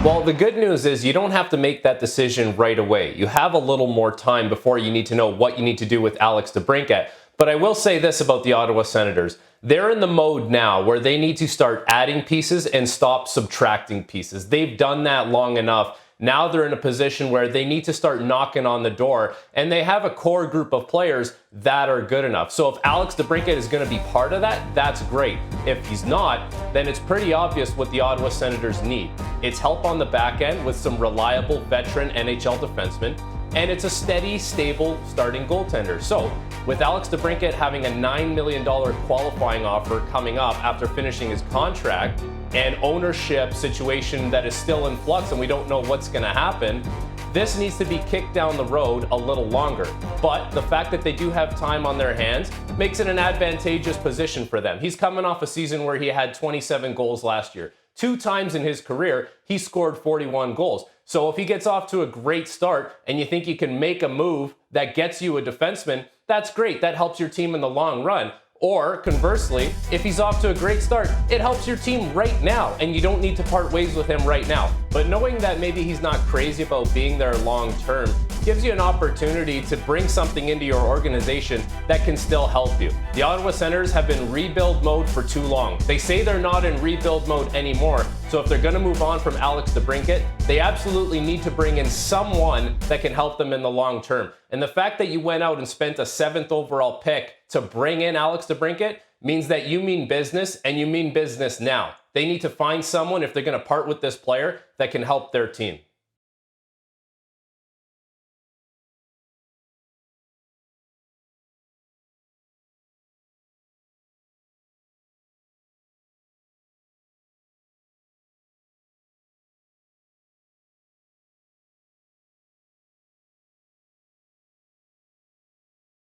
Well, the good news is you don't have to make that decision right away. You have a little more time before you need to know what you need to do with Alex DeBrincat. But I will say this about the Ottawa Senators. They're in the mode now where they need to start adding pieces and stop subtracting pieces. They've done that long enough. Now they're in a position where they need to start knocking on the door, and they have a core group of players that are good enough. So if Alex DeBrincat is going to be part of that, that's great. If he's not, then it's pretty obvious what the Ottawa Senators need. It's help on the back end with some reliable veteran NHL defensemen, and it's a steady, stable starting goaltender. So with Alex DeBrincat having a $9 million qualifying offer coming up after finishing his contract, and ownership situation that is still in flux and we don't know what's going to happen, this needs to be kicked down the road a little longer. But the fact that they do have time on their hands makes it an advantageous position for them. He's coming off a season where he had 27 goals last year. 2 times in his career, he scored 41 goals. So if he gets off to a great start and you think you can make a move that gets you a defenseman, that's great. That helps your team in the long run. Or conversely, if he's off to a great start, it helps your team right now and you don't need to part ways with him right now. But knowing that maybe he's not crazy about being there long term gives you an opportunity to bring something into your organization that can still help you. The Ottawa Senators have been rebuild mode for too long. They say they're not in rebuild mode anymore. So if they're going to move on from Alex DeBrincat, they absolutely need to bring in someone that can help them in the long term. And the fact that you went out and spent a 7th overall pick to bring in Alex DeBrincat means that you mean business, and you mean business now. They need to find someone, if they're going to part with this player, that can help their team.